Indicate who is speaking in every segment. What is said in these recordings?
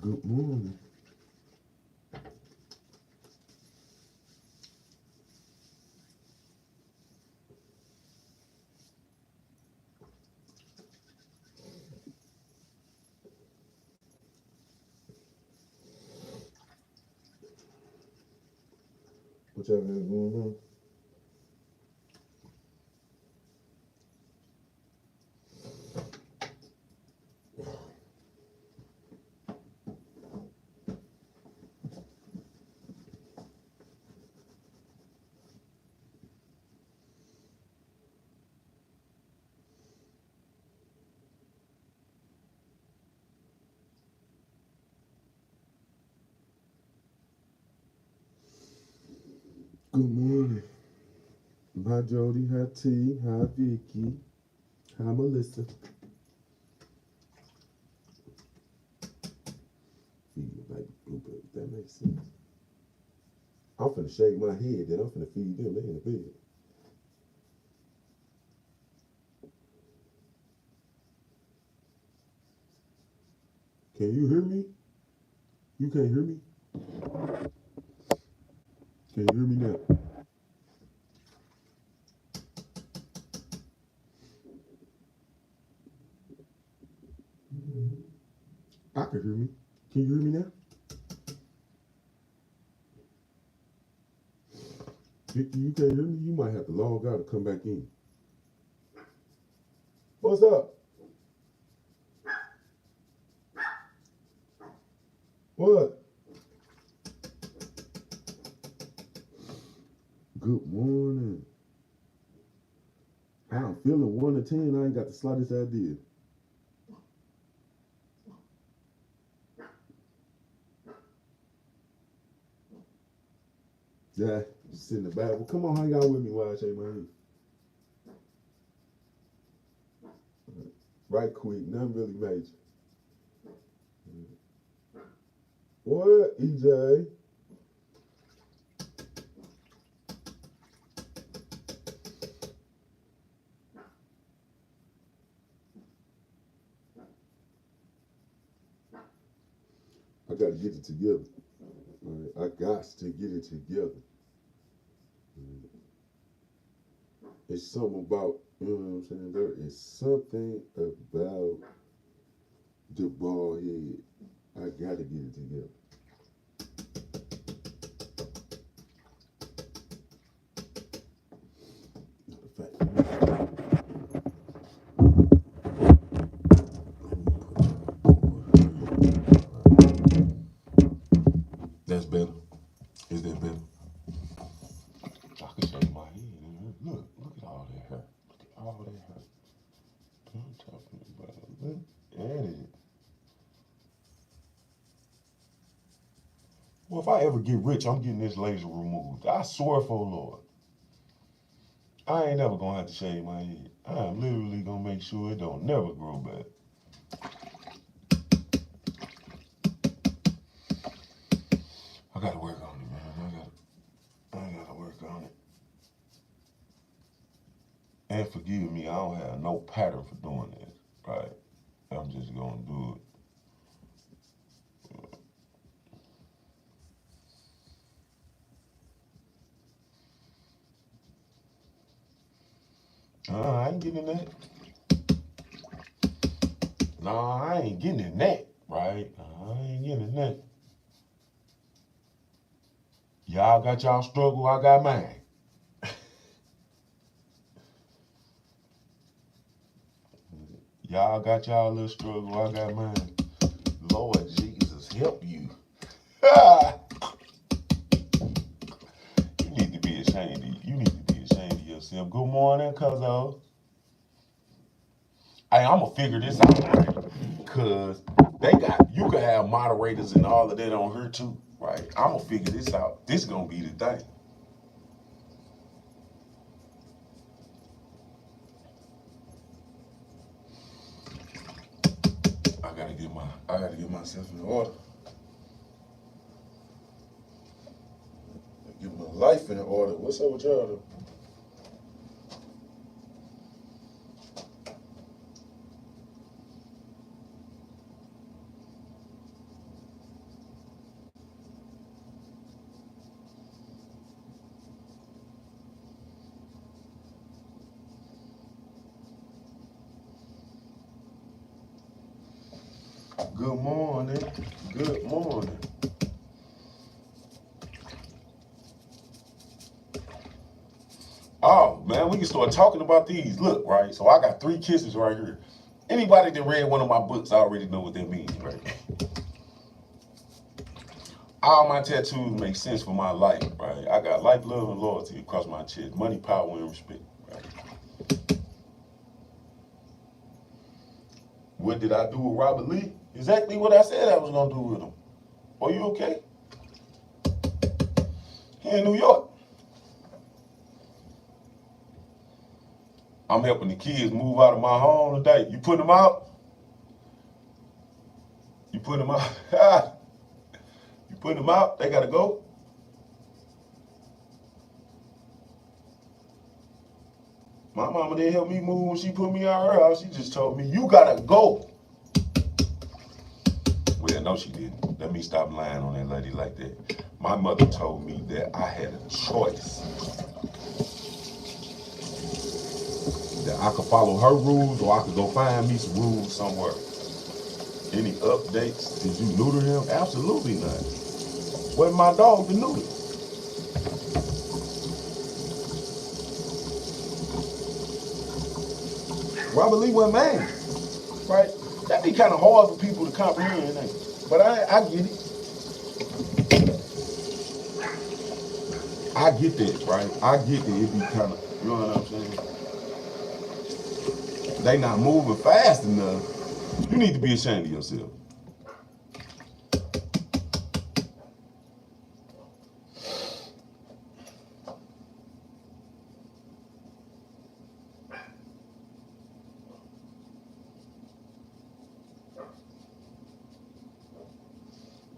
Speaker 1: Good morning. What y'all got going on? Good morning. Hi Jody. Hi T. Hi Vicky. Hi Melissa. Feed your baby blueberry. That makes sense. I'm finna shake my head, then I'm finna feed them. They in the bed. Can you hear me? You can't hear me? Can you hear me now? I can hear me. Can you hear me now? Vicky, you can't hear me? You might have to log out and come back in. What's up? What? Good morning. I'm feeling 1 to 10. I ain't got the slightest idea. Yeah, just sit in the back. Well, come on, hang out with me while I shake my head. Right quick, nothing really major. What, EJ? I got to get it together. Right? I got to get it together. It's something about, you know what I'm saying? There is something about the bald head. I got to get it together. That's better. Is that better? I can shave my head. Look at all that hair. Look at all that hair. I'm talking about. Look at it. Well, if I ever get rich, I'm getting this laser removed. I swear for the Lord. I ain't never gonna have to shave my head. I'm literally gonna make sure it don't never grow back. I gotta work on it, man. I gotta work on it. And forgive me, I don't have no pattern for doing this, right? I'm just gonna do it. I ain't getting in that. No, I ain't getting in that, right? I ain't getting in that. Y'all got y'all struggle, I got mine. Y'all got y'all little struggle, I got mine. Lord Jesus, help you. You need to be ashamed of you. Need to be ashamed of yourself. Good morning, cuzzo. Hey, I'm gonna figure this out, right? Cause you can have moderators and all of that on here too, right? I'm gonna figure this out. This is gonna be the thing. I gotta get myself in order. Get my life in order. What's up with y'all? Good morning. Good morning. Oh, man, we can start talking about these. Look, right? So I got 3 kisses right here. Anybody that read one of my books already know what that means, right? All my tattoos make sense for my life, right? I got life, love, and loyalty across my chest. Money, power, and respect, right? What did I do with Robert Lee? Exactly what I said I was going to do with him. Are you okay? He in New York. I'm helping the kids move out of my home today. You putting them out? You putting them out? You putting them out? They got to go? My mama didn't help me move when she put me out her house. She just told me, you got to go. Well, no, she didn't. Let me stop lying on that lady like that. My mother told me that I had a choice. That I could follow her rules or I could go find me some rules somewhere. Any updates? Did you neuter him? Absolutely not. Wasn't my dog to neuter. Robert Lee wasn't mine, right? That'd be kind of hard for people to comprehend, ain't it? But I get it. I get that, right? I get that it be kind of, you know what I'm saying? They not moving fast enough. You need to be ashamed of yourself.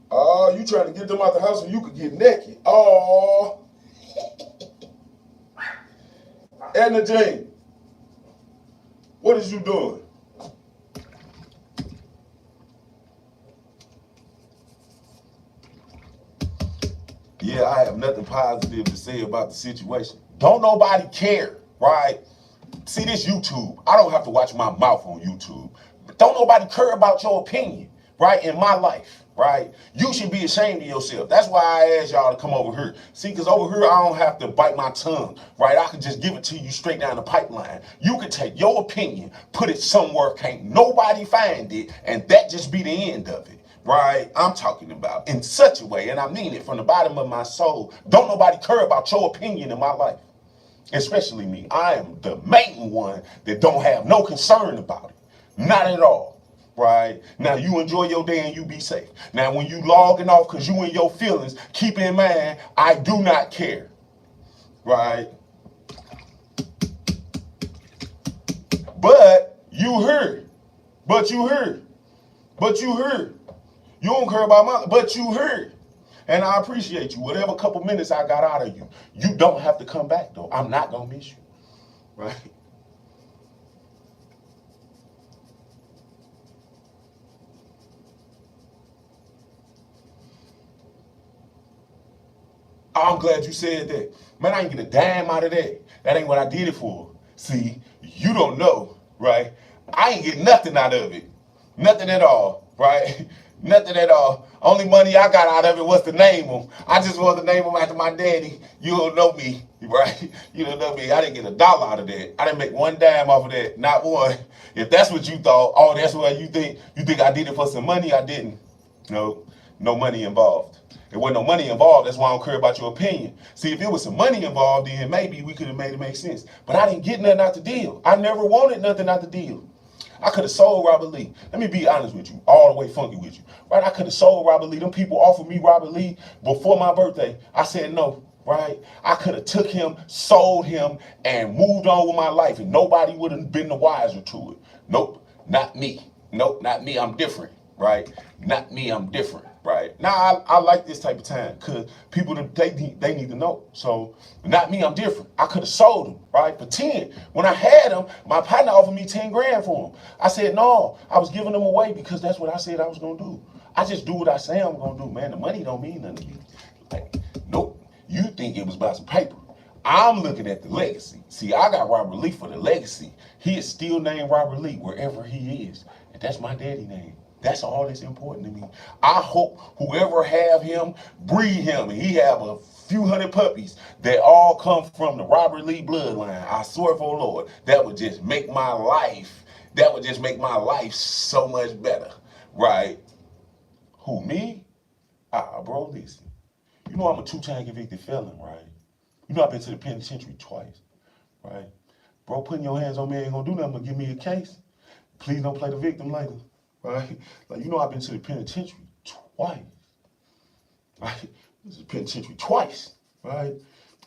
Speaker 1: Oh, you trying to get them out the house so you could get naked. Oh. Edna Jane, what is you doing? Yeah, I have nothing positive to say about the situation. Don't nobody care, right? See this YouTube. I don't have to watch my mouth on YouTube. But don't nobody care about your opinion, right? In my life, right? You should be ashamed of yourself. That's why I asked y'all to come over here. See, because over here, I don't have to bite my tongue, right? I can just give it to you straight down the pipeline. You can take your opinion, put it somewhere, can't nobody find it, and that just be the end of it. Right? I'm talking about in such a way, and I mean it from the bottom of my soul. Don't nobody care about your opinion in my life. Especially me. I am the main one that don't have no concern about it. Not at all. Right? Now you enjoy your day and you be safe. Now when you logging off because you in your feelings, keep in mind, I do not care. Right? But you heard. But you heard. But you heard. You don't care about my, but you heard. And I appreciate you. Whatever couple minutes I got out of you, you don't have to come back though. I'm not gonna miss you. Right? I'm glad you said that. Man, I ain't get a dime out of that. That ain't what I did it for. See, you don't know, right? I ain't get nothing out of it. Nothing at all, right? Nothing at all. Only money I got out of it was to name him. I just wanted to name him after my daddy. You don't know me, right? You don't know me. I didn't get a dollar out of that. I didn't make one dime off of that. Not one. If that's what you thought, oh, that's what you think I did it for some money. I didn't. No, no money involved. There wasn't no money involved. That's why I don't care about your opinion. See, if it was some money involved, then maybe we could have made it make sense. But I didn't get nothing out the deal. I never wanted nothing out the deal. I could have sold Robert Lee. Let me be honest with you, all the way funky with you. Right? I could have sold Robert Lee. Them people offered me Robert Lee before my birthday. I said no, right? I could have took him, sold him, and moved on with my life, and nobody would have been the wiser to it. Nope, not me. Nope, not me. I'm different, right? Not me. I'm different. Right now, I like this type of time because people they need to know. So, not me, I'm different. I could have sold them, right, for 10. When I had them, my partner offered me 10 grand for them. I said no, I was giving them away because that's what I said I was gonna do. I just do what I say I'm gonna do, man. The money don't mean nothing to me. Like, nope. You think it was about some paper? I'm looking at the legacy. See, I got Robert Lee for the legacy. He is still named Robert Lee wherever he is, and that's my daddy name. That's all that's important to me. I hope whoever have him, breed him, and he have a few hundred puppies that all come from the Robert Lee bloodline. I swear for the Lord, that would just make my life, so much better, right? Who, me? Bro, listen. You know I'm a two-time convicted felon, right? You know I've been to the penitentiary twice, right? Bro, putting your hands on me ain't gonna do nothing but give me a case. Please don't play the victim later, right? Like, you know I've been to the penitentiary twice, right? This is penitentiary twice, right?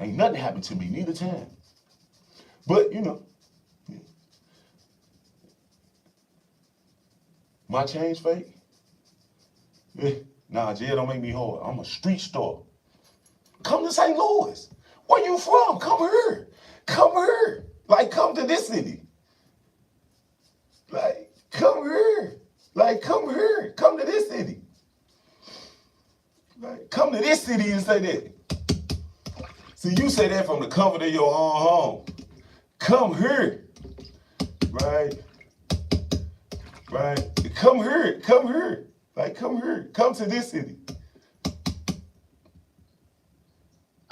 Speaker 1: Ain't nothing happened to me neither time. But, you know, my change fake? Nah, jail don't make me hard. I'm a street star. Come to St. Louis. Where you from? Come here. Come here. Like, come to this city. Like, come here. Like, come here. Come to this city. Like, come to this city and say that. See, you say that from the comfort of your own home. Come here. Right? Right? Come here. Come here. Like, come here. Come to this city.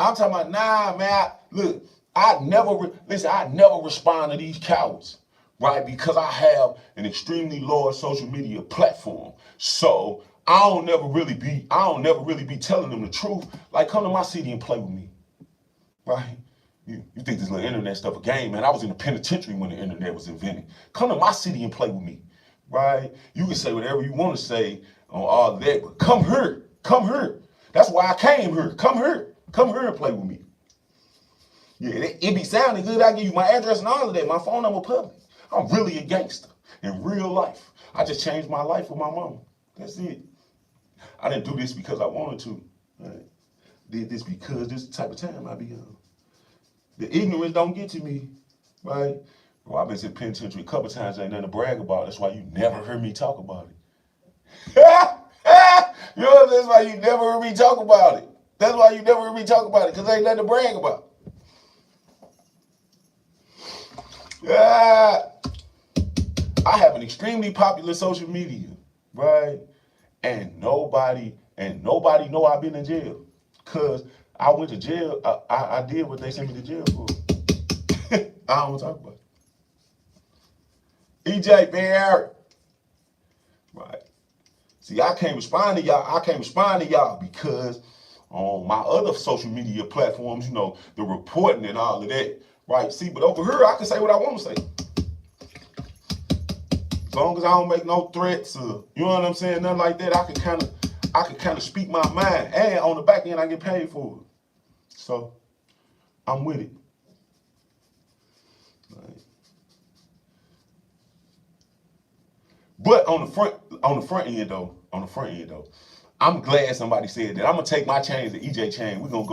Speaker 1: I'm talking about, nah, man. Look, I never respond to these cowards, right? Because I have an extremely large social media platform. So I don't never really be telling them the truth. Like, come to my city and play with me, right? You think this little internet stuff a game, man? I was in the penitentiary when the internet was invented. Come to my city and play with me, right? You can say whatever you want to say on all of that, but come here. Come here. That's why I came here. Come here. Come here and play with me. Yeah, it be sounding good. I give you my address and all of that. My phone number public. I'm really a gangster in real life. I just changed my life with my mama. That's it. I didn't do this because I wanted to. Right? Did this because this is the type of time I be on. The ignorance don't get to me, right? Bro, I've been to the penitentiary a couple times. Ain't nothing to brag about. That's why you never heard me talk about it. You know, that's why you never heard me talk about it. That's why you never heard me talk about it, because ain't nothing to brag about. I have an extremely popular social media, right? And nobody know I've been in jail. Cause I went to jail. I did what they sent me to jail for. I don't want to talk about it. EJ Bear. Right. See, I can't respond to y'all because on my other social media platforms, you know, the reporting and all of that, right? See, but over here, I can say what I want to say. As long as I don't make no threats or, you know what I'm saying, nothing like that, I can kind of speak my mind. And on the back end, I get paid for it. So, I'm with it. Right. But on the front end though, I'm glad somebody said that. I'm gonna take my chains to EJ chain. I'm gonna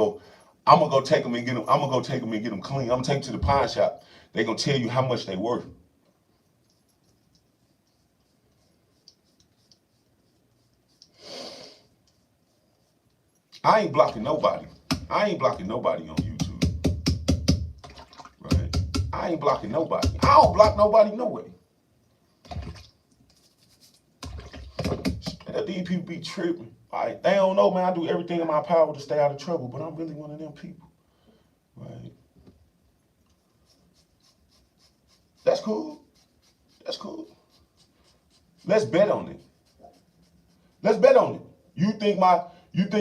Speaker 1: go take them and get them clean. I'm gonna take them to the pawn shop. They gonna tell you how much they worth. I ain't blocking nobody. I ain't blocking nobody on YouTube. Right? I ain't blocking nobody. I don't block nobody no way. These people be tripping. Right? They don't know, man. I do everything in my power to stay out of trouble, but I'm really one of them people. Right? That's cool. That's cool. Let's bet on it. Let's bet on it. You think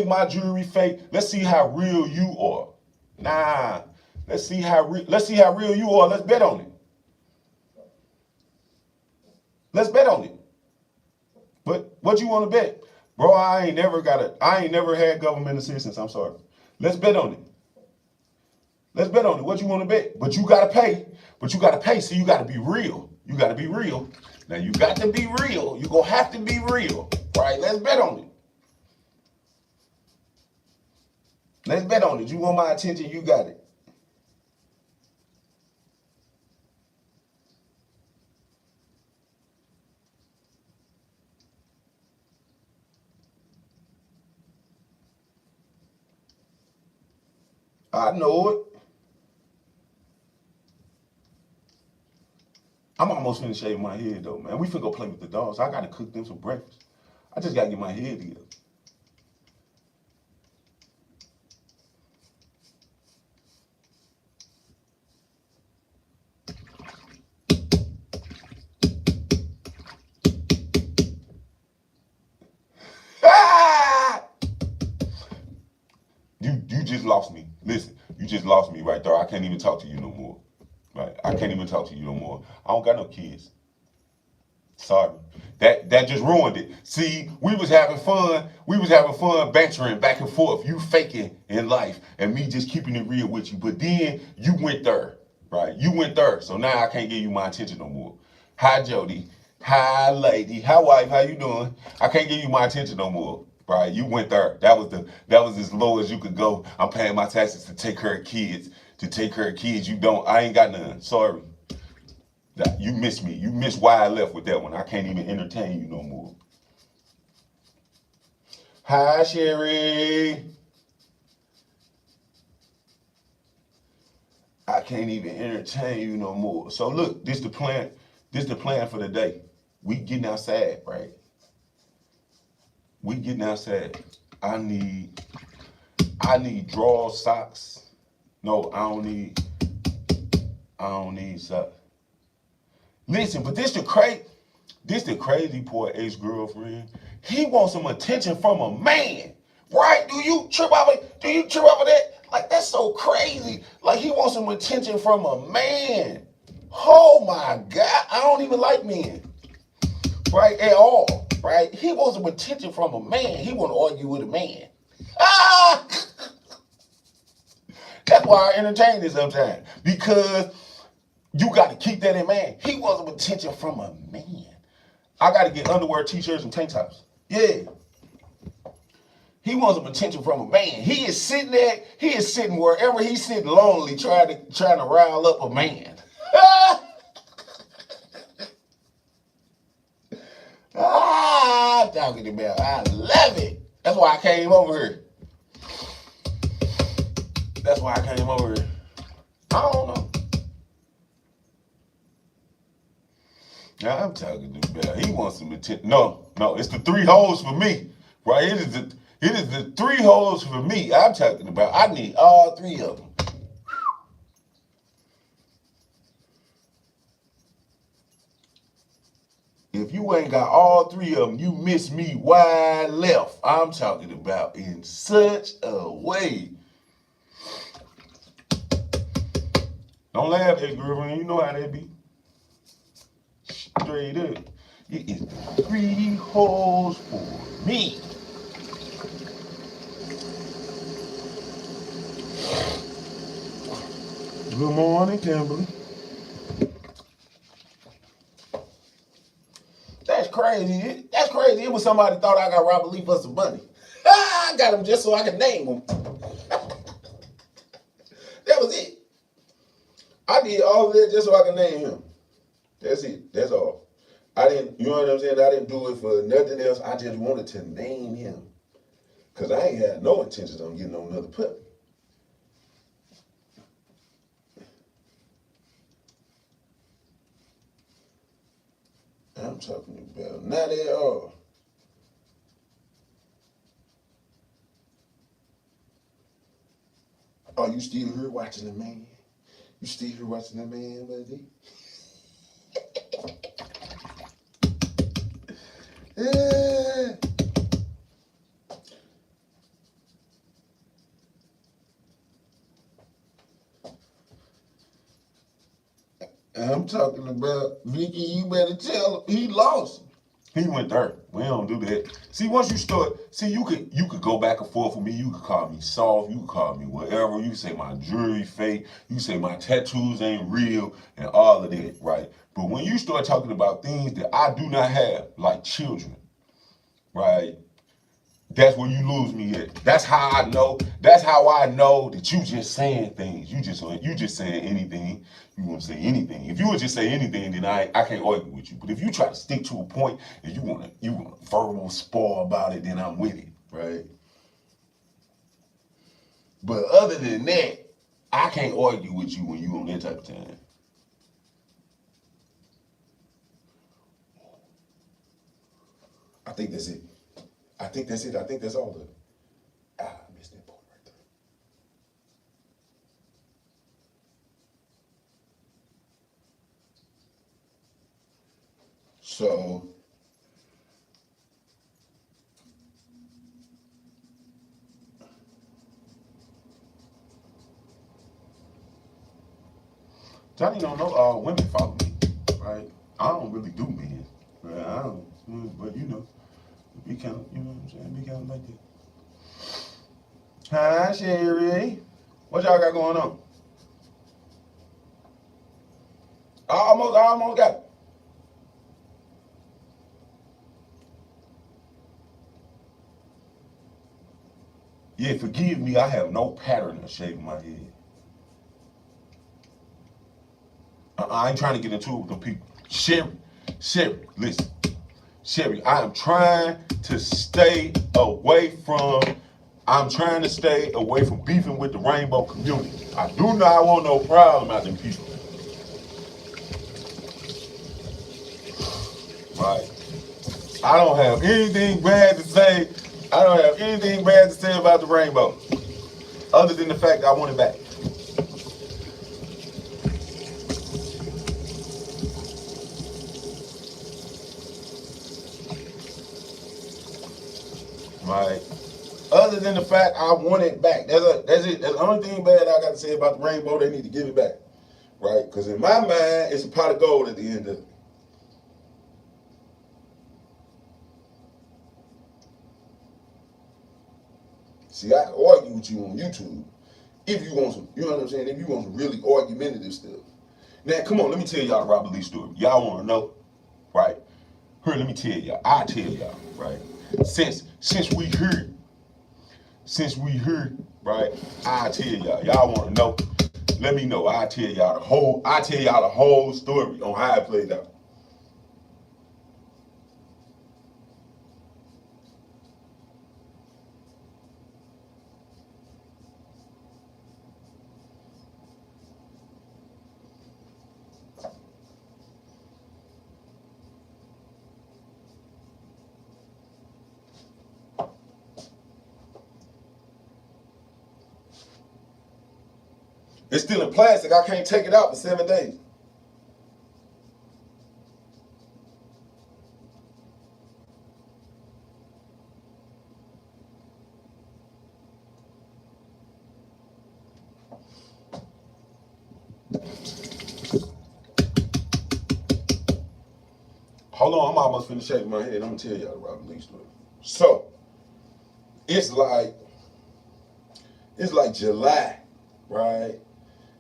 Speaker 1: my jewelry fake? Let's see how real you are. Nah. Let's see how real you are. Let's bet on it. Let's bet on it. But what you want to bet? Bro, I ain't never had government assistance. I'm sorry. Let's bet on it. Let's bet on it. What you want to bet? But you gotta pay. So you gotta be real. You gotta be real. Now you got to be real. You gonna have to be real. Right? Let's bet on it. Let's bet on it. You want my attention, you got it. I know it. I'm almost finished shaving my head though, man. We finna go play with the dogs. I gotta cook them some breakfast. I just gotta get my head together. Ah! You just lost me. Listen, you just lost me right there. I can't even talk to you no more. Right? I can't even talk to you no more. I don't got no kids. Sorry. That just ruined it. See, we was having fun. We was having fun bantering back and forth. You faking in life and me just keeping it real with you. But then you went there, right? You went there. So now I can't give you my attention no more. Hi, Jody. Hi, lady. Hi, wife. How you doing? I can't give you my attention no more. Right? You went there. That was as low as you could go. I'm paying my taxes to take care of kids. To take care of kids. You don't. I ain't got none. Sorry. You missed me. You missed why I left with that one. I can't even entertain you no more. Hi, Sherry. I can't even entertain you no more. So look, this the plan. This the plan for the day. We getting outside, right? We getting outside. I need draw socks. No, I don't need socks. Listen, but this the crazy poor ex-girlfriend. He wants some attention from a man. Right? Do you trip over that? Like, that's so crazy. Like, he wants some attention from a man. Oh my God. I don't even like men. Right? At all. Right? He wants some attention from a man. He want to argue with a man. Ah! That's why I entertain this sometimes. Because you got to keep that in mind. He wants some attention from a man. I got to get underwear, t-shirts, and tank tops. Yeah. He wants some attention from a man. He is sitting there. He is sitting wherever he's sitting lonely, trying to rile up a man. I'm talking about. I love it. That's why I came over here. That's why I came over here. I don't know. Now I'm talking about. He wants some attention. No, it's the 3 holes for me. Right? It is the 3 holes for me. I'm talking about. I need all 3 of them. If you ain't got all 3 of them, you miss me wide left. I'm talking about in such a way. Don't laugh, ex-girlfriend. You know how that be. Straight up. It is 3 holes for me. Good morning, Kimberly. That's crazy. That's crazy. It was somebody thought I got Robert Lee for some money. I got him just so I could name him. That was it. I did all of that just so I could name him. That's it. That's all. I didn't, you know what I'm saying? I didn't do it for nothing else. I just wanted to name him. Because I ain't had no intentions on getting on another puppy. I'm talking about not at all. Are you still here watching the man? You still here watching the man, buddy? I'm talking about Vicky. You better tell him he lost. He went there. We don't do that. See, once you start, you could go back and forth with me. You could call me soft. You could call me whatever. You could say my jewelry fake. You say my tattoos ain't real and all of that, right? But when you start talking about things that I do not have, like children, right? That's where you lose me at. That's how I know. That's how I know that you just saying things. You just saying anything. You want to say anything. If you would just say anything, then I can't argue with you. But if you try to stick to a point and you want to verbal spar about it, then I'm with it, right? But other than that, I can't argue with you when you on that type of time. think that's it. I think that's it. I think that's all of it. I missed that part right there. So, Johnny don't know all women follow me, right? I don't really do men. Right? I don't, but be kind of, you know what I'm saying? Be kind of like that. Hi, Sherry. What y'all got going on? I almost got it. Yeah, forgive me, I have no pattern of shaving my head. I ain't trying to get into it with them people. Sherry, listen. Sherry, I am trying to stay away from beefing with the rainbow community. I do not want no problem out them people. Right? I don't have anything bad to say. I don't have anything bad to say about the rainbow. Other than the fact I want it back. Right? Other than the fact I want it back. That's it. That's the only thing bad I got to say about the rainbow. They need to give it back. Right? Because in my mind, it's a pot of gold at the end of it. See, I can argue with you on YouTube if you want some, you know what I'm saying? If you want some really argumentative stuff. Now, come on, let me tell y'all the Robert Lee story. Y'all want to know, right? Here, let me tell y'all. I tell y'all, right? Since we heard, right? I tell y'all. Y'all want to know? Let me know. I tell y'all the whole story on how it played out. It's still in plastic. I can't take it out for 7 days. Hold on, I'm almost finished shaking my head. I'm gonna tell y'all the Robert Lee story. So it's like July, right?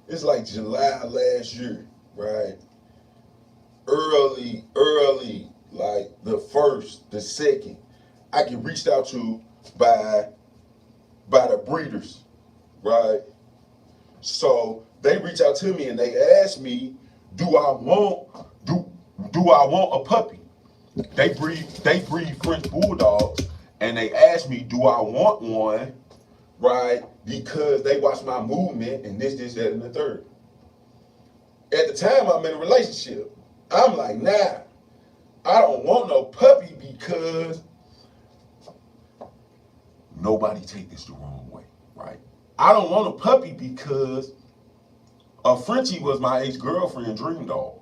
Speaker 1: It's like July last year, right? Early, like the first, the second, I get reached out to by the breeders, right? So they reach out to me and they ask me, do I want a puppy? They breed French bulldogs, and they asked me, do I want one, right? Because they watch my movement and this, that, and the third. At the time, I'm in a relationship. I'm like, nah, I don't want no puppy because nobody take this the wrong way, right? I don't want a puppy because a Frenchie was my ex-girlfriend dream dog.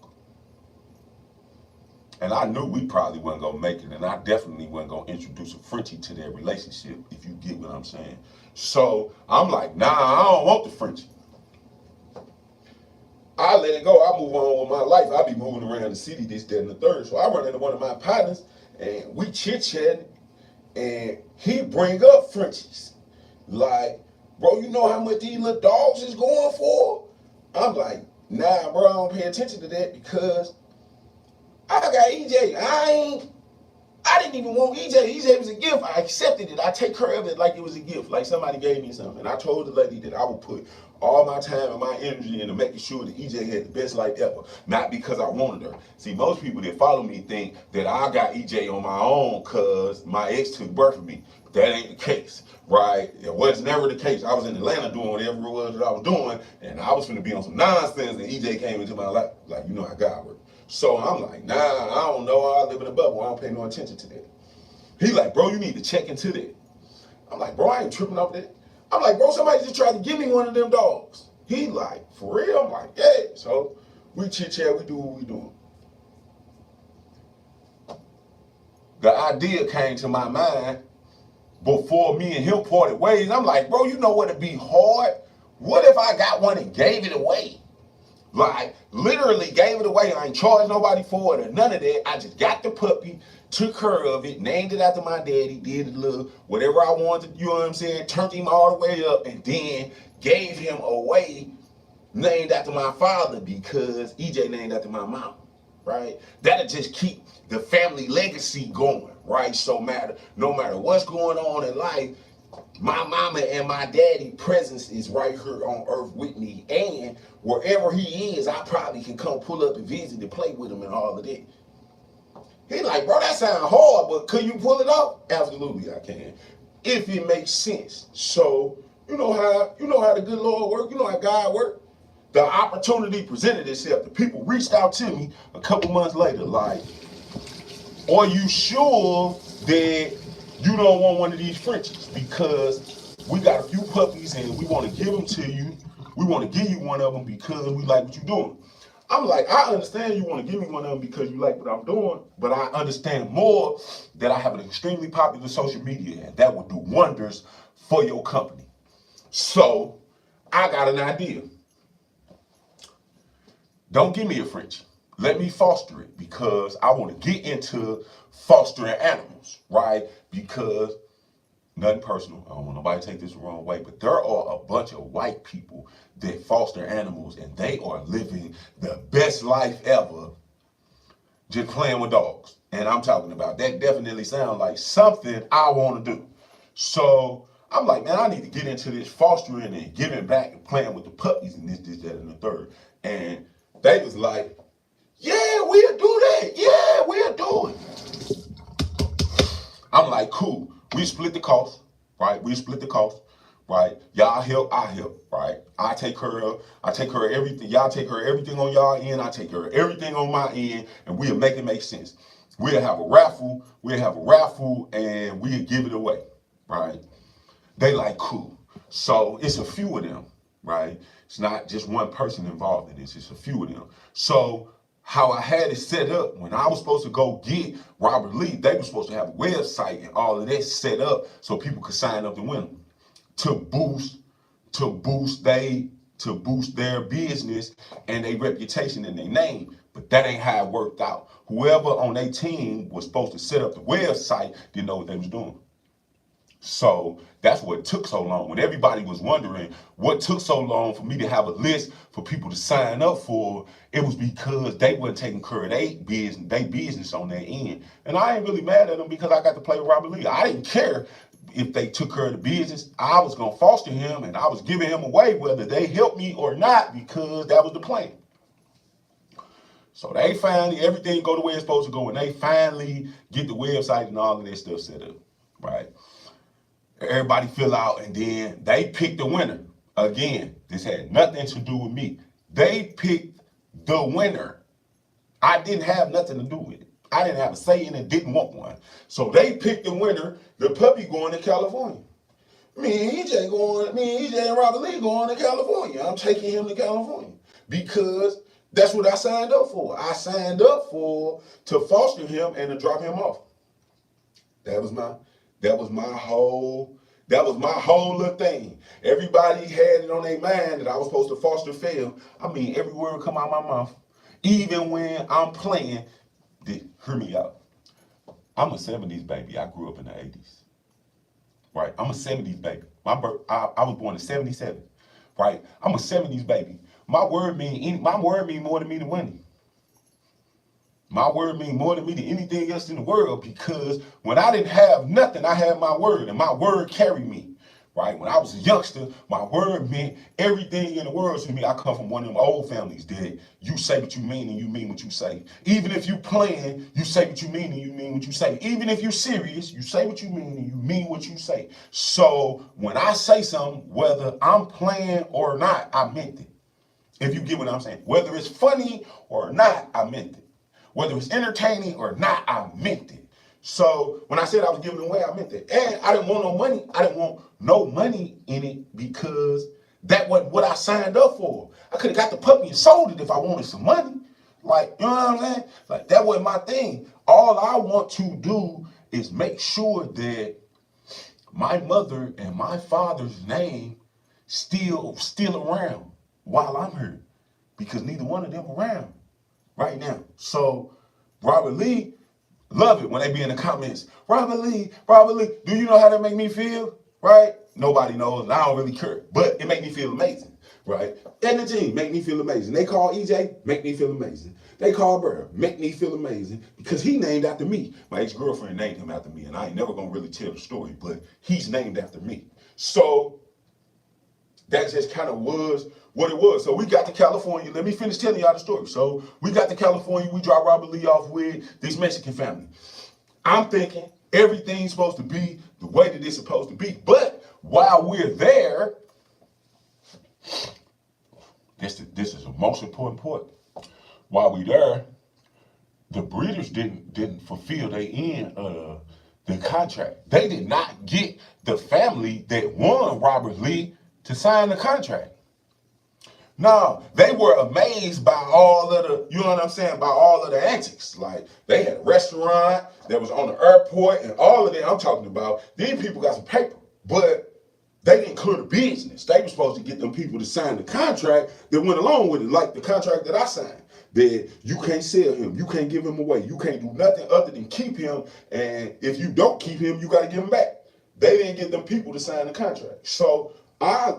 Speaker 1: And I knew we probably wasn't gonna make it, and I definitely wasn't gonna introduce a Frenchie to their relationship, if you get what I'm saying. So I'm like, nah, I don't want the Frenchie. I let it go. I move on with my life. I be moving around the city, this, that, and the third. So I run into one of my partners, and we chit-chatting, and he bring up Frenchies. Like, bro, you know how much these little dogs is going for? I'm like, nah, bro, I don't pay attention to that because I got EJ. I didn't even want EJ. EJ was a gift. I accepted it. I take care of it like it was a gift, like somebody gave me something. And I told the lady that I would put all my time and my energy into making sure that EJ had the best life ever, not because I wanted her. See, most people that follow me think that I got EJ on my own because my ex took birth of me. That ain't the case, right? It was never the case. I was in Atlanta doing whatever it was that I was doing, and I was going to be on some nonsense, and EJ came into my life. Like, you know how God works. So I'm like, nah, I don't know. I live in a bubble. I don't pay no attention to that. He like, bro, you need to check into that. I'm like, bro, I ain't tripping off that. I'm like, bro, somebody just tried to give me one of them dogs. He like, for real? I'm like, yeah. So we chit chat, we do what we doing. The idea came to my mind before me and him parted ways. I'm like, bro, you know what it'd be hard? What if I got one and gave it away? Like, literally gave it away. I ain't charged nobody for it or none of that. I just got the puppy, took care of it, named it after my daddy, did a little whatever I wanted, you know what I'm saying, turned him all the way up, and then gave him away, named after my father, because EJ named after my mom, right? That'll just keep the family legacy going, right? So no matter what's going on in life, my mama and my daddy presence is right here on earth with me, and wherever he is, I probably can come pull up and visit and play with him and all of that. He like, bro, that sounds hard, but could you pull it off? Absolutely, I can, if it makes sense. So you know how the good Lord work, you know how God work. The opportunity presented itself. The people reached out to me a couple months later, like, are you sure that you don't want one of these Frenchies? Because we got a few puppies and we want to give them to you. We want to give you one of them because we like what you're doing. I'm like, I understand you want to give me one of them because you like what I'm doing, but I understand more that I have an extremely popular social media and that will do wonders for your company. So I got an idea. Don't give me a Frenchie. Let me foster it because I want to get into fostering animals, right? Because nothing personal. I don't want nobody to take this the wrong way, but there are a bunch of white people that foster animals and they are living the best life ever just playing with dogs. And I'm talking about that definitely sounds like something I want to do. So I'm like, man, I need to get into this fostering and giving back and playing with the puppies and this, that, and the third. And they was like, yeah, we'll do that. Yeah, we'll do it. I'm like, cool. We split the cost, right? We split the cost, right? Y'all help, I help, right? I take care of everything. Y'all take care of everything on y'all end. I take care of everything on my end, and we'll make it make sense. We'll have a raffle, and we'll give it away, right? They like, cool. So it's a few of them, right? It's not just one person involved in this. It's a few of them. So how I had it set up, when I was supposed to go get Robert Lee, they were supposed to have a website and all of that set up so people could sign up and win to boost their business and their reputation and their name. But that ain't how it worked out. Whoever on their team was supposed to set up the website didn't know what they was doing. So that's what took so long. When everybody was wondering what took so long for me to have a list for people to sign up for, it was because they weren't taking care of their business on their end. And I ain't really mad at them because I got to play with Robert Lee. I didn't care if they took care of the business. I was going to foster him and I was giving him away whether they helped me or not because that was the plan. So they finally, everything go the way it's supposed to go, and they finally get the website and all of that stuff set up, right? Everybody fill out, and then they pick the winner. Again, this had nothing to do with me. They picked the winner. I didn't have nothing to do with it. I didn't have a say in it, didn't want one. So they picked the winner, the puppy going to California. Me and EJ and Robert Lee going to California. I'm taking him to California because that's what I signed up for. I signed up to foster him and to drop him off. That was my whole little thing. Everybody had it on their mind that I was supposed to foster fail. I mean, every word come out of my mouth. Even when I'm playing, hear me out. I'm a 70s baby. I grew up in the 80s. Right? I'm a 70s baby. I was born in 77. Right? I'm a 70s baby. My word mean more to me than money. My word mean more to me than anything else in the world because when I didn't have nothing, I had my word, and my word carried me. Right? When I was a youngster, my word meant everything in the world to me. I come from one of them old families that you say what you mean and you mean what you say. Even if you playing, you say what you mean and you mean what you say. Even if you're serious, you say what you mean and you mean what you say. So when I say something, whether I'm playing or not, I meant it. If you get what I'm saying. Whether it's funny or not, I meant it. Whether it's entertaining or not, I meant it. So when I said I was giving it away, I meant that. And I didn't want no money. I didn't want no money in it because that wasn't what I signed up for. I could have got the puppy and sold it if I wanted some money. Like, you know what I'm saying? Like, that wasn't my thing. All I want to do is make sure that my mother and my father's name still around while I'm here. Because neither one of them around right now. So Robert Lee, love it when they be in the comments. Robert Lee, do you know how that make me feel? Right? Nobody knows, and I don't really care. But it make me feel amazing, right? And the team make me feel amazing. They call EJ, make me feel amazing. They call Burr, make me feel amazing because he named after me. My ex-girlfriend named him after me, and I ain't never gonna really tell the story, but he's named after me. So that just kind of was what it was. So we got to California. Let me finish telling y'all the story. So we got to California. We dropped Robert Lee off with this Mexican family. I'm thinking everything's supposed to be the way that it's supposed to be. But while we're there, this is the most important part. While we there, the breeders didn't fulfill their end of the contract. They did not get the family that won Robert Lee to sign the contract. No, they were amazed by all of the, you know what I'm saying, by all of the antics. Like, they had a restaurant that was on the airport and all of that I'm talking about. These people got some paper, but they didn't clear the business. They were supposed to get them people to sign the contract that went along with it, like the contract that I signed. That you can't sell him, you can't give him away, you can't do nothing other than keep him, and if you don't keep him, you got to give him back. They didn't get them people to sign the contract. So I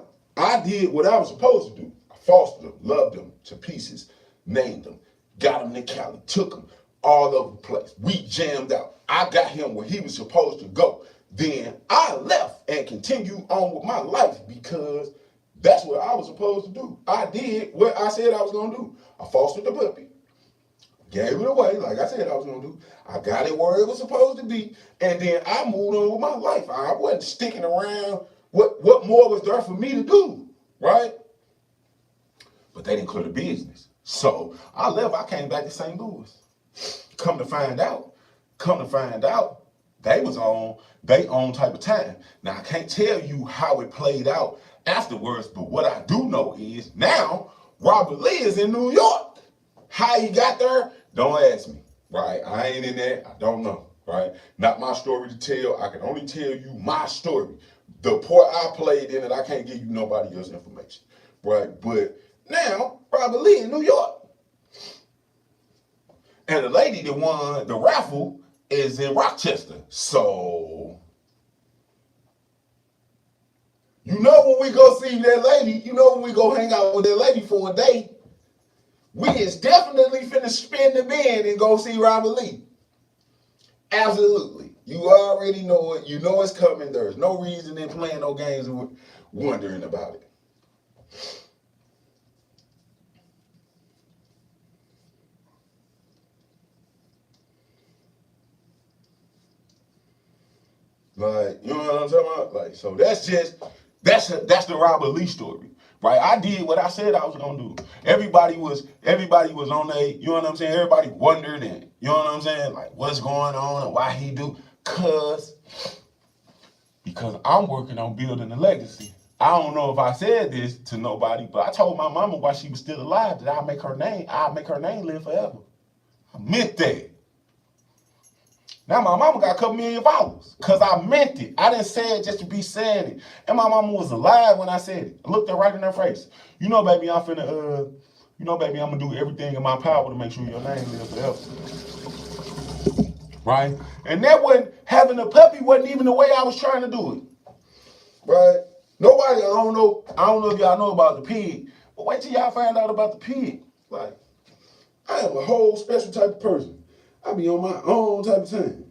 Speaker 1: did what I was supposed to do. I fostered them, loved them to pieces, named them, got them to Cali, took them all over the place. We jammed out. I got him where he was supposed to go. Then I left and continued on with my life because that's what I was supposed to do. I did what I said I was going to do. I fostered the puppy, gave it away like I said I was going to do. I got it where it was supposed to be, and then I moved on with my life. I wasn't sticking around. What more was there for me to do, right? But they didn't clear the business. So I left. I came back to St. Louis. Come to find out, they was on their own type of time. Now, I can't tell you how it played out afterwards, but what I do know is now Robert Lee is in New York. How he got there, don't ask me, right? I ain't in there. I don't know, right? Not my story to tell. I can only tell you my story. The part I played in it, I can't give you nobody else's information, right? But now, Robert Lee in New York. And the lady that won the raffle is in Rochester. So, you know when we go see that lady, you know when we go hang out with that lady for a day, we is definitely finna spin the band and go see Robert Lee. Absolutely. You already know it. You know it's coming. There's no reason in playing no games and wondering about it. Like, you know what I'm talking about? Like, so that's the Robert Lee story, right? I did what I said I was gonna do. Everybody was on you know what I'm saying? Everybody wondered and you know what I'm saying? Like, what's going on and why he do? Because I'm working on building a legacy. I don't know if I said this to nobody, but I told my mama while she was still alive that I'll make her name live forever. I meant that. Now my mama got a couple million followers because I meant it. I didn't say it just to be saying it. And my mama was alive when I said it. I looked her right in her face. You know, baby, I'm gonna do everything in my power to make sure your name lives forever. Right? And that wasn't, having a puppy wasn't even the way I was trying to do it. Right? Nobody, I don't know if y'all know about the pig, but wait till y'all find out about the pig. Like, I am a whole special type of person. I be on my own type of time.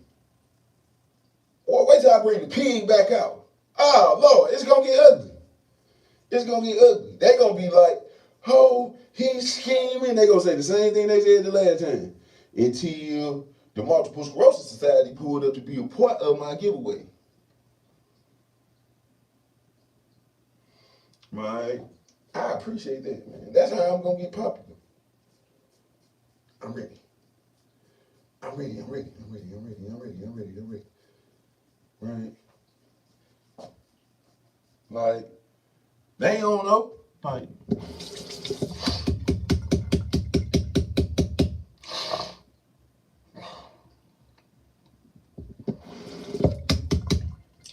Speaker 1: Or wait till I bring the pig back out. Oh, Lord, it's going to get ugly. It's going to get ugly. They going to be like, oh, he's scheming. They going to say the same thing they said the last time. Until the Multiple Sclerosis Society pulled up to be a part of my giveaway. Right? I appreciate that, man. That's how I'm going to get popular. I'm ready. I'm ready. Right? Like, they don't know. Like,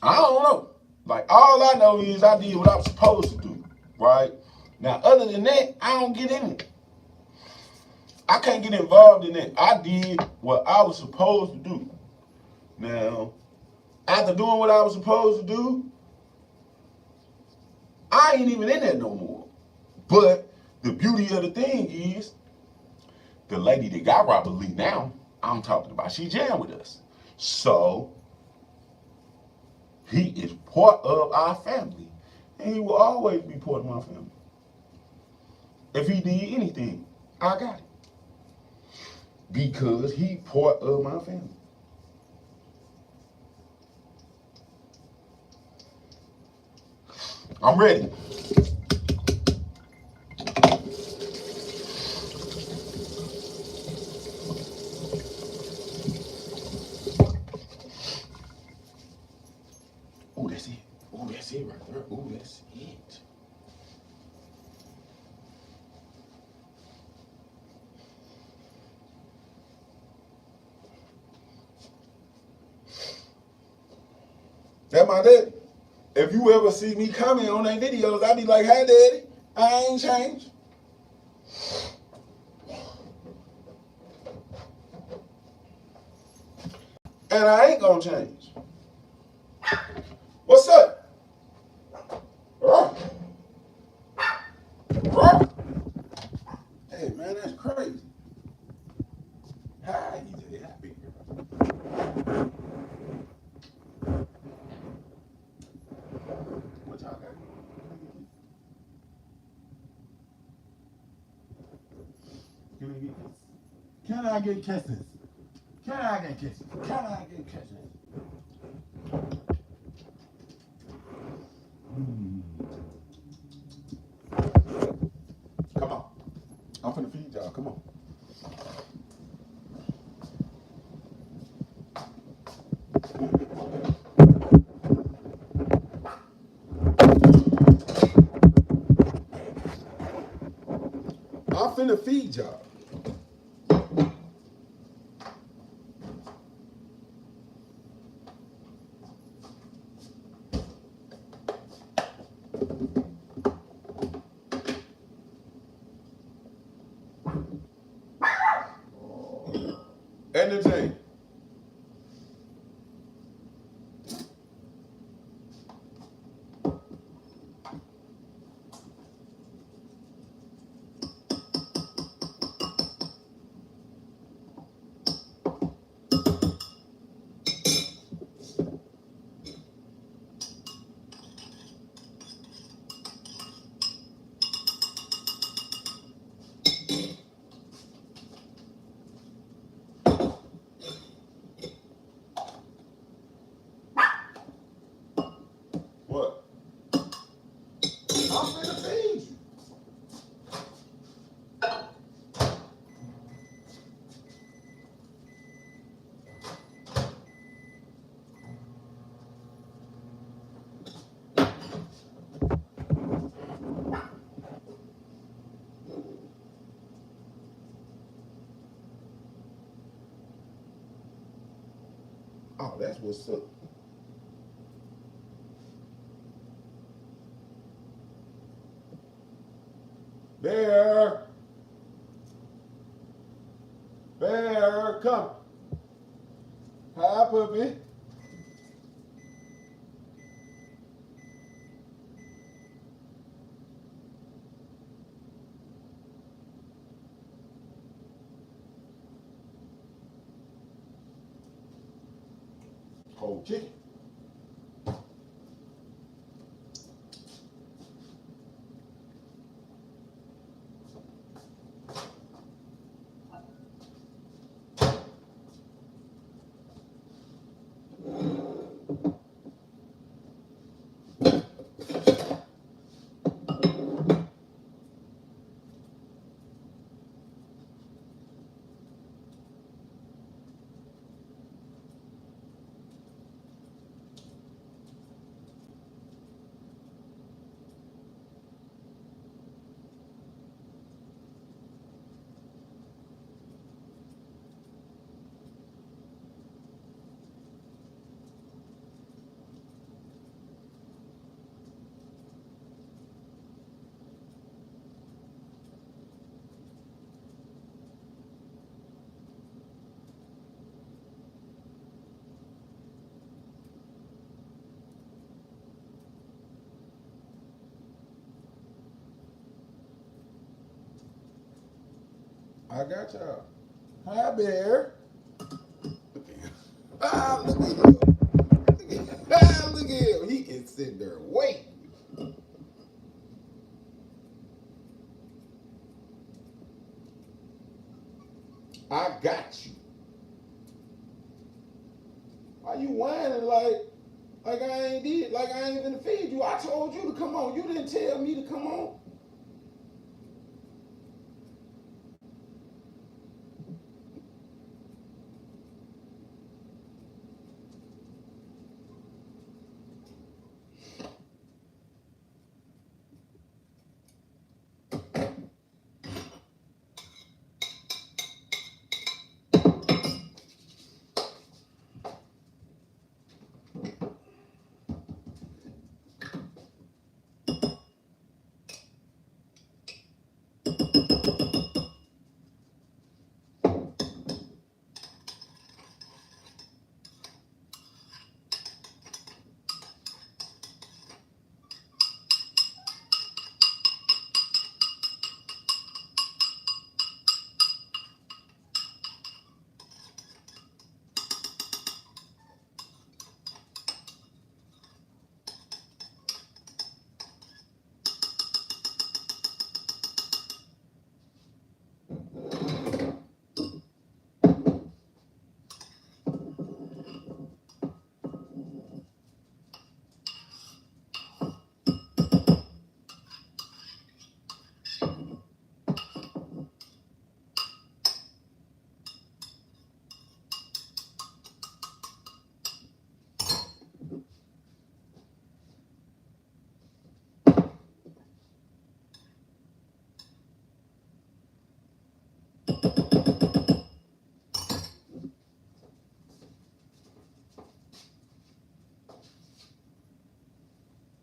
Speaker 1: I don't know. Like, all I know is I did what I was supposed to do, right? Now, other than that, I don't get in it. I can't get involved in that. I did what I was supposed to do. Now, after doing what I was supposed to do, I ain't even in that no more. But the beauty of the thing is, the lady that got Robert Lee now, I'm talking about, she jammed with us. So, he is part of our family. And he will always be part of my family. If he did anything, I got it. Because he part of my family. I'm ready. Oh, that's it. Oh, that's it right there. Oh, that's it. That's my daddy. If you ever see me comment on their videos, I be like, hey, daddy, I ain't changed. And I ain't gonna change. What's up? Hey, man, that's crazy. Hi, you happy? What y'all got? Can I get kisses? Can I get kisses? Can I get kisses? Come on. I'm finna feed y'all. Come on. I'm finna feed y'all. Entertain. What? I'm finna feed you. Oh, that's what's up. Bear. Bear, come. Hi, puppy. Whole chicken. I got y'all. Hi, Bear. Look at him. Ah, look at him. Ah, look at him. He can sit there and wait. I got you. Why you whining like I ain't did, like I ain't gonna feed you? I told you to come on. You didn't tell me to come on.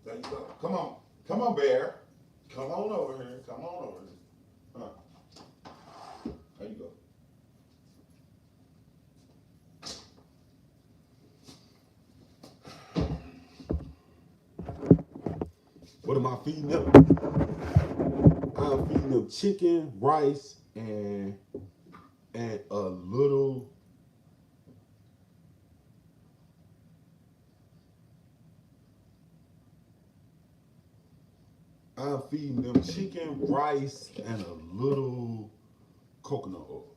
Speaker 1: There you go. Come on. Come on, Bear. Come on over here. Come on over here. There you go. What am I feeding them? I'm feeding them chicken, rice, and a little. I'm feeding them chicken, rice, and a little coconut oil.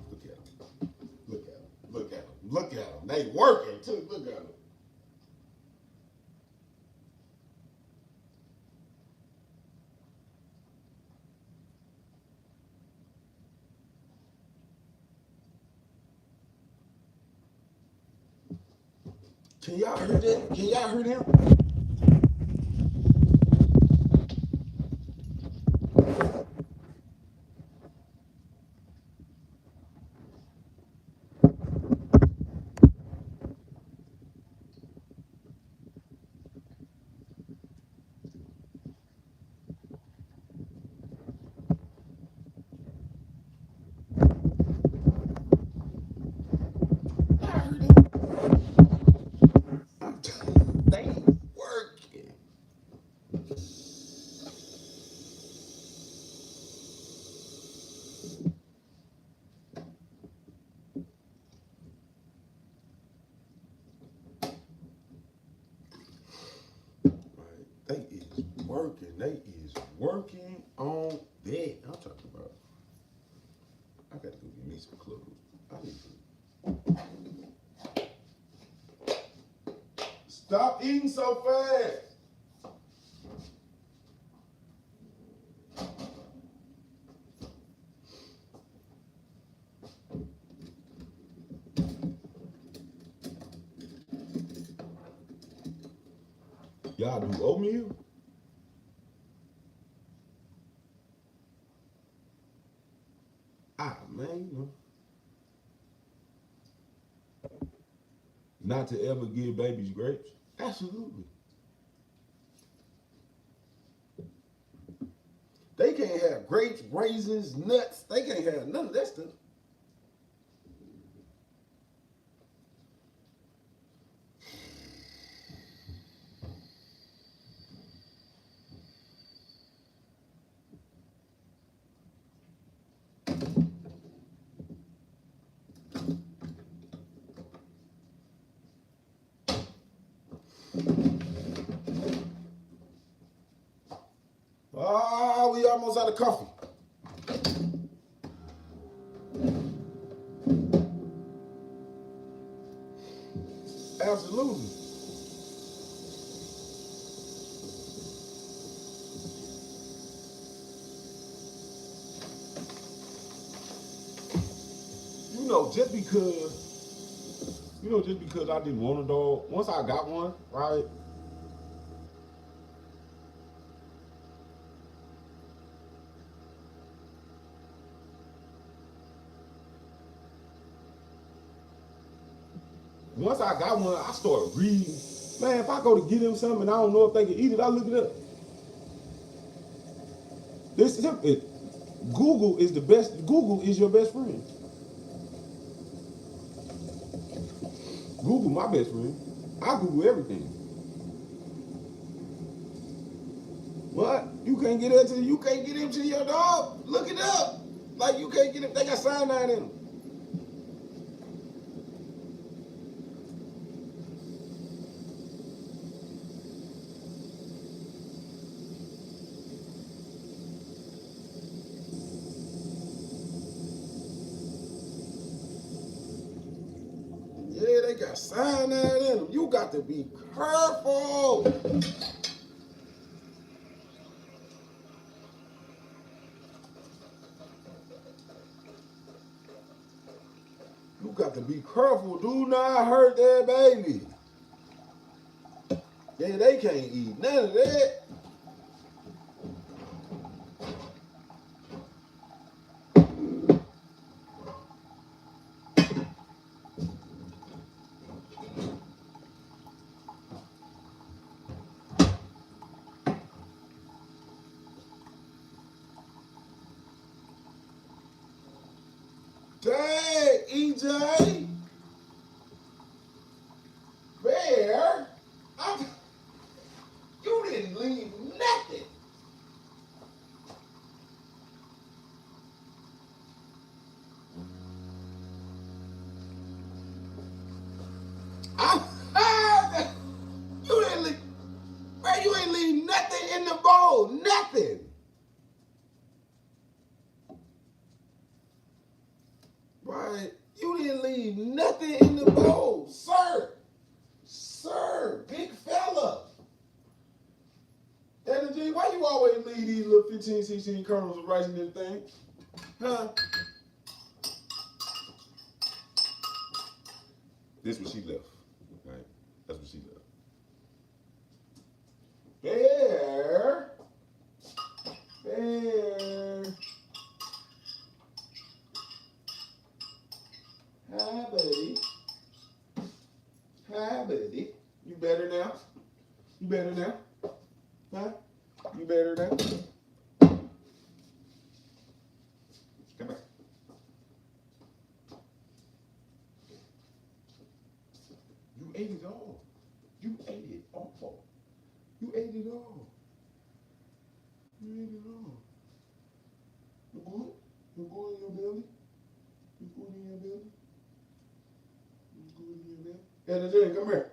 Speaker 1: Look at them. Look at them. Look at them. Look at them. They working too. Look at them. Can y'all hear that? Can y'all hear them? Y'all hear them? They working. Right. They is working. They is working on that. I'm talking about. I gotta go get me some clothes. I need to stop eating so fast. Y'all do oatmeal? Ah, man, you know. Not to ever give babies grapes? Absolutely. They can't have grapes, raisins, nuts. They can't have none of that stuff. almost out of coffee. Absolutely. Just because I didn't want a dog, once I got one, right? Once I got one, I started reading. Man, if I go to get him something and I don't know if they can eat it, I look it up. This is it. Google is the best. Google is your best friend. Google my best friend. I Google everything. What? You can't get into your dog? Look it up. Like you can't get it. They got cyanide in them. Yeah, they got cyanide in them. You got to be careful. You got to be careful. Do not hurt that baby. Yeah, they can't eat none of that. Dang, EJ. Bear. You didn't leave nothing. You didn't leave. Man, you ain't leave nothing in the bowl. Nothing. Right? You didn't leave nothing in the bowl, sir. Sir, big fella. Energy, why you always leave these little 15, 16 kernels of rice in this thing? Huh? This what she left. Right? That's what she left. Bear. Bear. Hi, buddy. Hi, buddy. You better now? You better now? Huh? You better now? Come back. You ate it all. You ate it all. You ate it all. You ate it all. You good? You good in your belly? You good in your belly? You good in your belly? Hey, come here.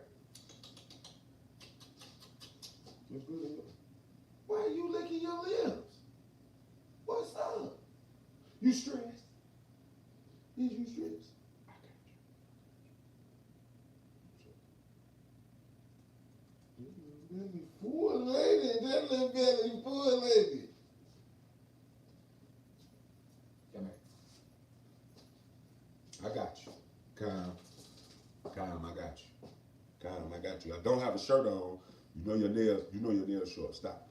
Speaker 1: You good in your... Why are you licking your lips? What's up? You stressed? Is you stressed? I got you. Belly full, lady. That little belly full, lady. Come here. I got you. Calm, I got you. Calm, I got you. I don't have a shirt on. You know your nails short. Stop.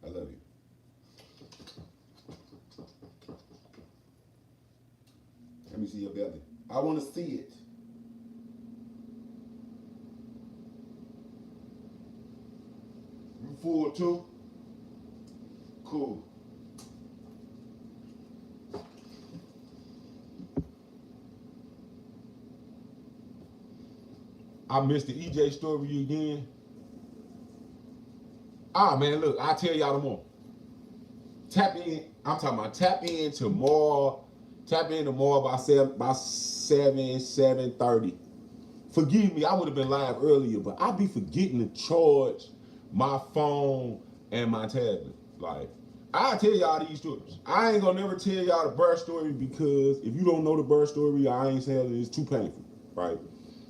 Speaker 1: I love you. Let me see your belly. I want to see it. You full too? Cool. I missed the EJ story again. Ah, man, look, I'll tell y'all tomorrow. Tap in. I'm talking about tap in tomorrow. Tap in tomorrow by 7:30. Forgive me, I would have been live earlier, but I be forgetting to charge my phone and my tablet. Like, I tell y'all these stories. I ain't gonna never tell y'all the birth story because if you don't know the birth story, I ain't saying it's too painful, right?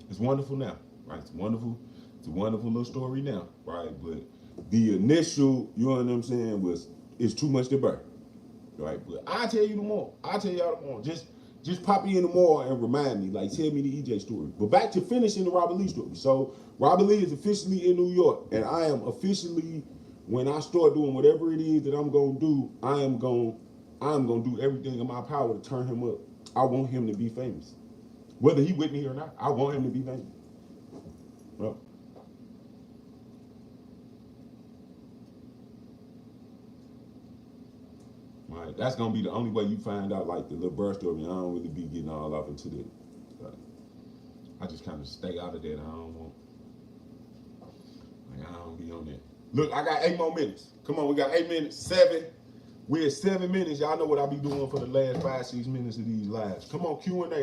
Speaker 1: It's wonderful now, right? It's wonderful. It's a wonderful little story now, right? But the initial, you know what I'm saying, it's too much to bear, right? But I tell you the more. I tell y'all the more. Just pop in the more and remind me, like tell me the EJ story. But back to finishing the Robert Lee story. So Robert Lee is officially in New York, and I am officially, when I start doing whatever it is that I'm gonna do, I'm gonna do everything in my power to turn him up. I want him to be famous, whether he with me or not. I want him to be famous. Well, right. That's gonna be the only way you find out like the little birth story. I don't really be getting all off into that. Like, I just kind of stay out of that. I don't want. Like, I don't be on that. Look, I got 8 more minutes. Come on, we got 8 minutes. 7. We're at 7 minutes. Y'all know what I be doing for the last 5-6 minutes of these lives. Come on, Q&A.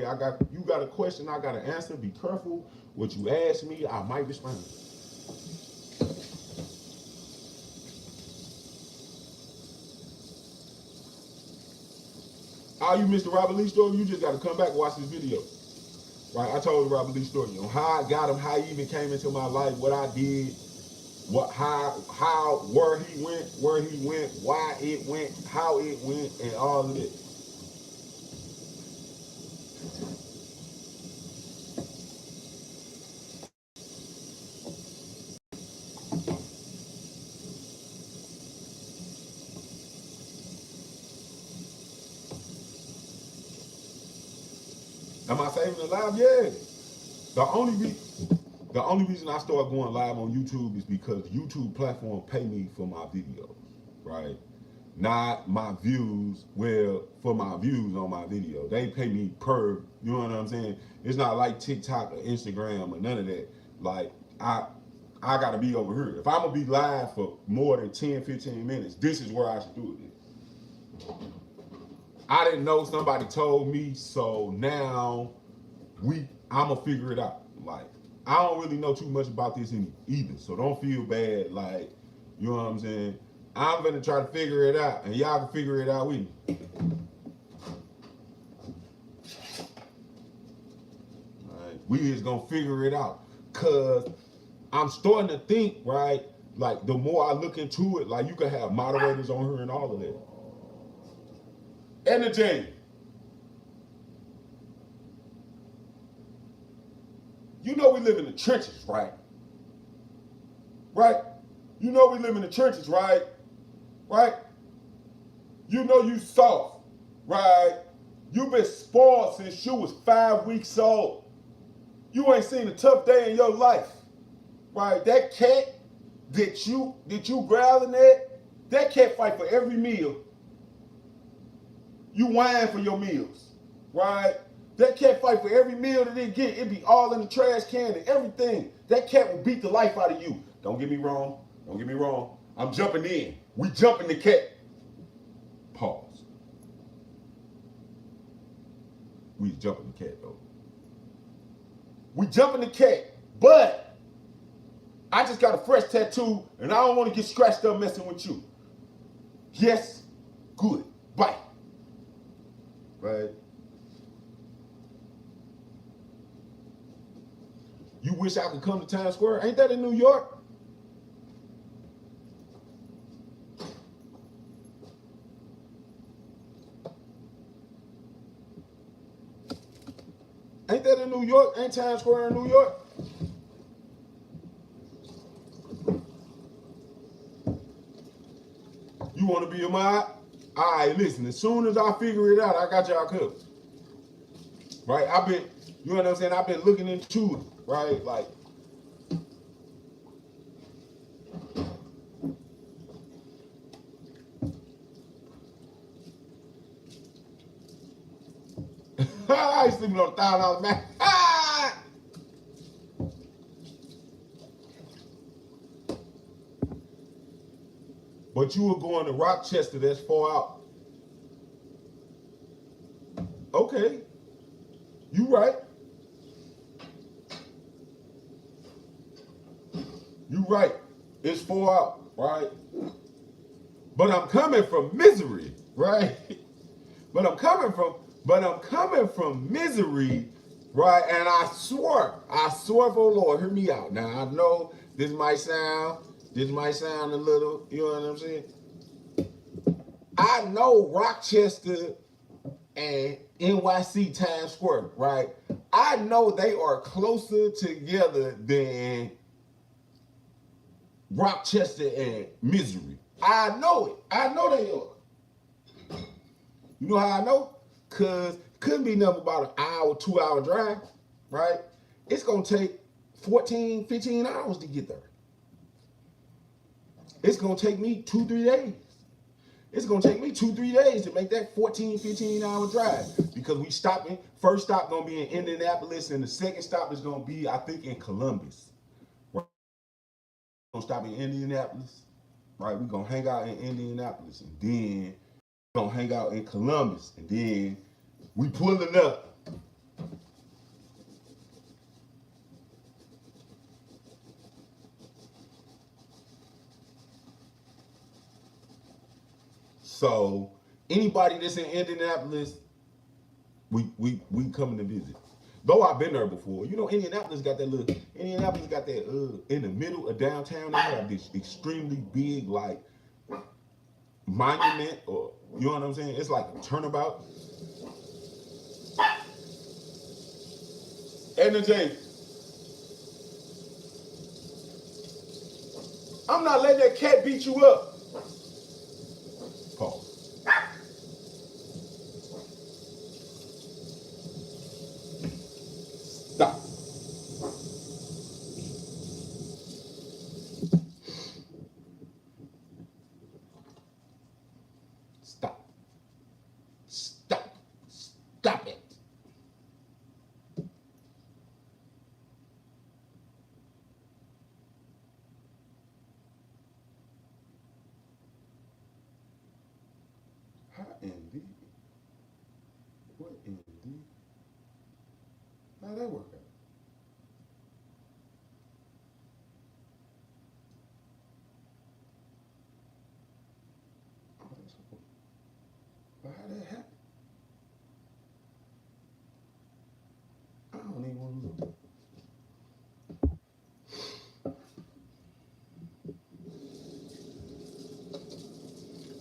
Speaker 1: You got a question. I got an answer. Be careful what you ask me. I might respond. Oh, you missed the Robert Lee story? You just got to come back and watch this video. Right? I told the Robert Lee story on how I got him, how he even came into my life, what I did, where he went, why it went, how it went, and all of it. Am I saving it live? Yeah. The only reason I started going live on YouTube is because YouTube platform pay me for my videos, right? Not my views. Well, for my views on my video, they pay me per. You know what I'm saying? It's not like TikTok or Instagram or none of that. Like I gotta be over here. If I'm gonna be live for more than 10, 15 minutes, this is where I should do it. I didn't know, somebody told me, so now I'm gonna figure it out. Like, I don't really know too much about this either, so don't feel bad. Like, you know what I'm saying? I'm gonna try to figure it out, and y'all can figure it out with me. All right, we just gonna figure it out, cause I'm starting to think, right? Like, the more I look into it, like, you can have moderators on here and all of that. Energy. You know we live in the trenches, right? Right? You know we live in the trenches, right? Right? You know you soft, right? You been spoiled since you was 5 weeks old. You ain't seen a tough day in your life, right? That cat that you growling at, that cat fight for every meal. You whine for your meals, right? That cat fight for every meal that it get. It be all in the trash can and everything. That cat will beat the life out of you. Don't get me wrong. Don't get me wrong. I'm jumping in. We jumping the cat. Pause. We jumping the cat though. We jumping the cat, but I just got a fresh tattoo and I don't want to get scratched up messing with you. Yes, good. Bye. Right? You wish I could come to Times Square? Ain't that in New York? Ain't that in New York? Ain't Times Square in New York? You want to be a mod? All right, listen, as soon as I figure it out, I got y'all covered. Right? I've been, you know what I'm saying? I've been looking into it, right? Like, I ain't sleeping on $1,000 man. But you were going to Rochester, that's far out. Okay, you right. You right. It's far out, right? but I'm coming from misery, right? But I'm coming from misery, right? And I swore for the Lord, hear me out. Now I know this might sound a little, you know what I'm saying? I know Rochester and NYC Times Square, right? I know they are closer together than Rochester and Missouri. I know it. I know they are. You know how I know? Because couldn't be nothing about an hour, 2 hour drive, right? It's going to take 14, 15 hours to get there. It's going to take me 2-3 days. It's going to take me 2-3 days to make that 14, 15 hour drive because we stopping. First stop going to be in Indianapolis and the second stop is going to be, I think, in Columbus. We're going to stop in Indianapolis, right? We're going to hang out in Indianapolis and then we're going to hang out in Columbus and then we pulling up. So anybody that's in Indianapolis, we coming to visit. Though I've been there before. You know, Indianapolis got that in the middle of downtown, they have this extremely big like monument, or you know what I'm saying? It's like a turnabout. Energy. I'm not letting that cat beat you up. Pause. Stop. Stop. Stop. Stop it. How indeed? What indeed? How'd that work out? Oh, that's cool. But how that happen? I don't even want to look.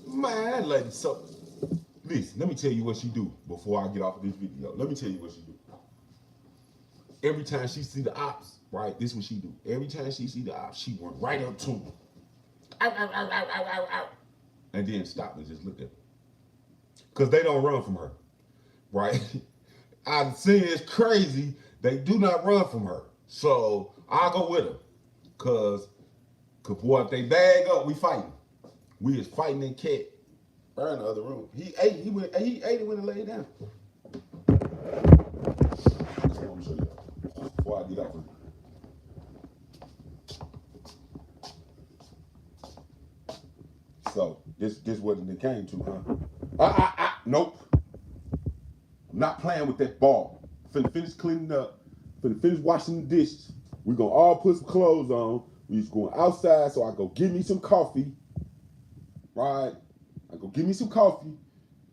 Speaker 1: Man, that lady so. Listen, let me tell you what she do before I get off of this video. Let me tell you what she do. Every time she see the ops, right? This is what she do. Every time she see the ops, she run right up to them. Ow, ow, ow, ow, ow, ow, ow. And then stop and just look at them. Because they don't run from her, right? I've seen it's crazy. They do not run from her. So I'll go with her. Because boy, if they bag up, we fighting. We is fighting that cat right in the other room. He ate it when he laid down. That's what I'm gonna show you before I get off of it. So this what it came to, huh? Nope. I'm not playing with that ball. Finna finish cleaning up. Finna finish washing the dishes. We gonna all put some clothes on. We just going outside, so I go give me some coffee. Right? I go give me some coffee.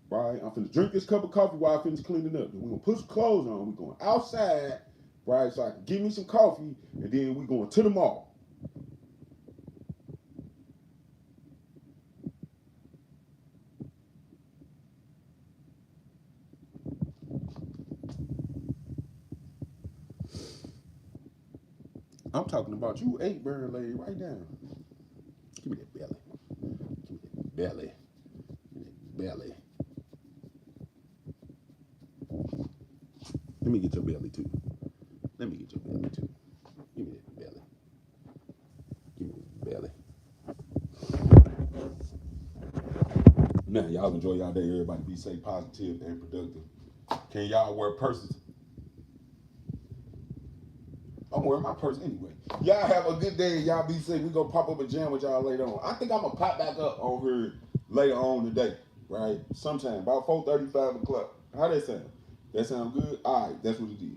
Speaker 1: Right? I'm finna drink this cup of coffee while I finish cleaning up. Then we gonna put some clothes on. We going outside, right? So I can give me some coffee, and then we going to the mall. I'm talking about you ate bird lady right down. Give me that belly. Give me that belly. Give me that belly. Let me get your belly too. Let me get your belly too. Give me that belly. Give me that belly. Now, y'all enjoy y'all day. Everybody be safe, positive, and productive. Can y'all wear purses? I'm wearing my purse anyway. Y'all have a good day. Y'all be safe. We gonna pop up a jam with y'all later on. I think I'm gonna pop back up on here later on today, right? Sometime about 4:30, 5 o'clock. How that sound? That sound good? All right, that's what it is.